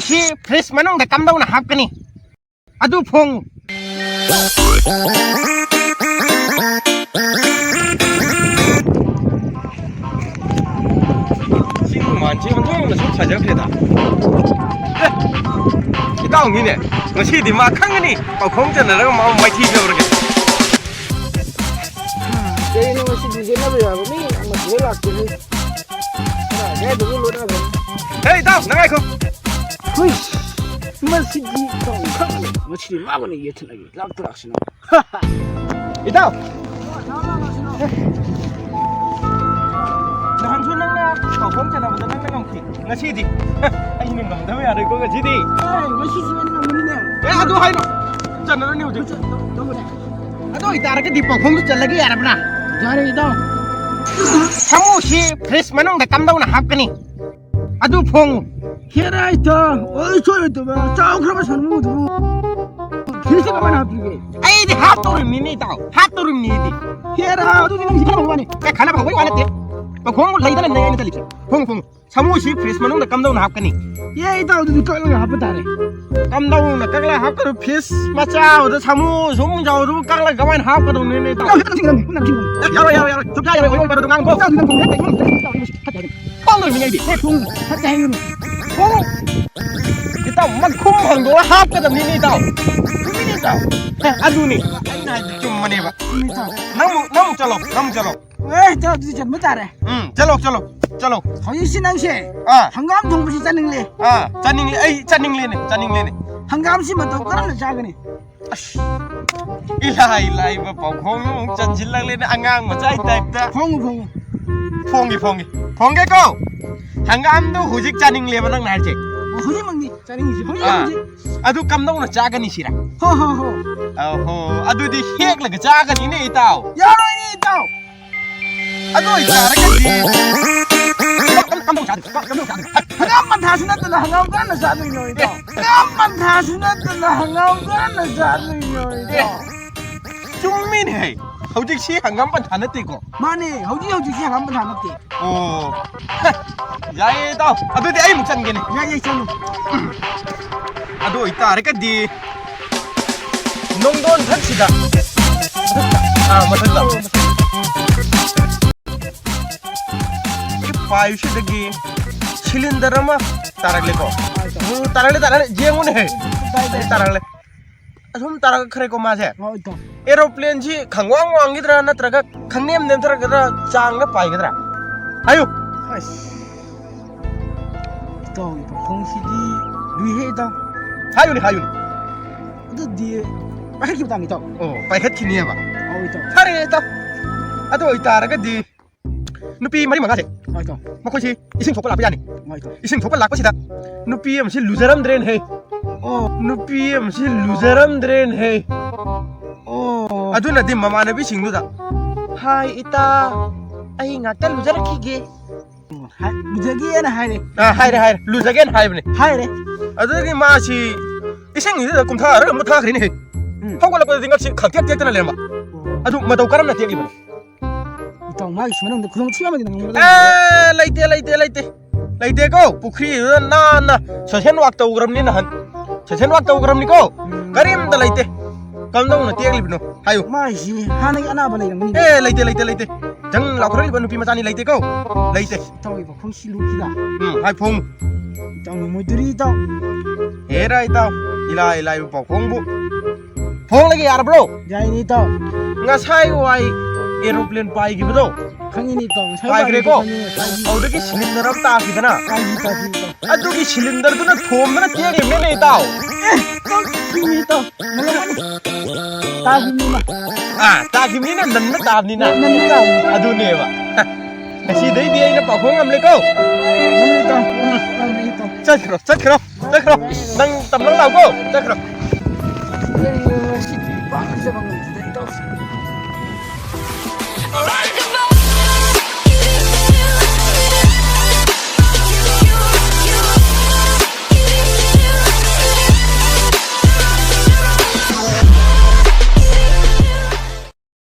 ꯁꯤ ꯐ꯭ꯔꯤꯖ ꯃꯅꯨꯡꯗ ꯀꯝꯗꯧꯅ ꯍꯥꯞꯀꯅꯤ ꯑꯗꯨ ꯐꯣꯡ 만지 운동은 좀 사적해다. 이따옹이네. ng시디 마 칸가니 공전나라고 마 마이티 저러게. Đây nó xin đi nó bây giờ mới mà thế là cái gì? Nghe đúng luôn đó. 에이, 나 나가이 그. Hui. Mà xin đi không không. Mà xin đi mà cái này thế này. Lắc lắc xin nó. 이따. 한손낭나 공전나보다 낭나 감기. ng시디. 아이는 감다 왜 알을 거가 지디. Ai, mà xin xin nó mình nè. 에 아두 하이노. 전나는 오지. Đâu rồi? 아두 이따르게 디포 공주 잘라기 알아보나. Ra đây đâu? 사무시 프레스 만웅다 깜다우나 합거니 아두 퐁 Kia đây to. Ôi trời ơi, mà sao không sao mua được? Thế sao mà làm gì? 아이디 핫도름 니니 따오 핫도름 니디 Kia đâu? Tôi đi làm gì đâu mà này. 야 가나 봐 왜 왔대 뭐 공을 라이다는 내가 이제 달리지 퐁퐁 사무시 프레스 만웅다 깜다우나 합거니 Ye đâu tôi coi là hấp ta này. 깜다우나 깍라 합거로 피스 마차오도 사무 소문자오도 깍라 가만 합거도 니니 따오 Đâu cái gì làm gì? 야로 좁다 야로 이거 바로 동안 거 Sao tôi làm không biết 뻥을 그냥 이디 không phát tay luôn. 퐁 이따 막 콤방도 합거도 니니 따오 니니 따오 아두니 좀 많이 봐 너무 잘로 Ê, cho tôi chặt mất ta này. 잘로 Hỏi xin anh xe. 아 Hangam thùng gì chân lên. 짜닝리네 Hangam xin mà tôi có là sao cái này. 일라 이거 뻥 짠질랑리네 안강 뭐 짜이 타입다 Phong. 펑게고 한감도 후직 짜닝리만 난 날지 Hỏi măng đi. Cha đi gì? Hỏi gì? 아두 깜동나 짜가니 시라 Ho. 어허 아두디 헥라가 짜가니네 이따오 Ya rồi đi tao. 아두 이따라겠지 깜동 짜드 Hangam mình thả xuống đất là hangam cái là sao mình rồi tao. Hangam mình thả xuống đất là hangam cái là sao mình rồi tao. 중민해 후직 시 한감반 다 넣었고 Mà nè, hỏi gì hangam mình thả nó thì. 오 야이다 아두디 아이 묵자는 게네 Ya chân. 아두 이따라겠지 농돈 택시다 맞았다 파이슈드기 실린더마 따라글레고 따라글레 지행운해 따라글레 좀 따라가 그래고 마세 Rồi tao. 에어플레인 지 강왕왕이더라 나트라가 강냄 냄새라가 짱나 빠이거더라 아유 Tao không xin đi. Lui hết tao. 하윤이 Tôi đi. Bác kêu tao đi tao. 빠이컷 티니야 봐 Rồi tao. 사랑했다 아도 이따라가 디 누피 말이 망가지 Rồi tao. 마코시 이승 족발 나쁘지 Rồi tao. 이승 족발 나쁘시다 누피 음시 루저람들은 해 누피 음시 루저람들은 해 아두나 디 마마나비 싱누다 하이 이따 아이 나타 루저라키게 Bây giờ kia là hai này. 하이래 루저겐 하이브네 Hai đấy. 아두기 마시 이승 이제 곰타를 못 타그리네 하고 라고 생각시 각격격잖아 레마 아주 마도 까람나 뛰기만 Tao mai xuống đồng không chữa mà thằng 에 라이테 고 부크리 나나 저센 왁도 그럼니 한 저센 왁도 그럼니고 가림다 라이테 감동나 뛰기비노 하요 mai gì hai này ăn nào này thằng 에 라이테 정 라고를 입은 누피 마타니 라이테 고 라이테 tao bảo không xin luôn kia. 하이 퐁 Tao mới đi tao. 에라 이따 일라 이거 퐁부 퐁 lagi 알아 bro Dạy đi tao. nga sai wai aeroplane pai gi bro Khang ini tao. pai kre ko audagi cylinder am ta gi dana Cái gì tao gì tao. adugi cylinder duna thomna tiagi mene tao Tao gì tao. Mày làm gì? Tao gì mà. ta gi mene nanna ta ni na Nên tao. adu ne ba ngasi dei di aina pa khong am le ko Nên tao. Nên tao. chat khro nang tam nang lau ko chat khro Xin đi. Bác sẽ bằng tao.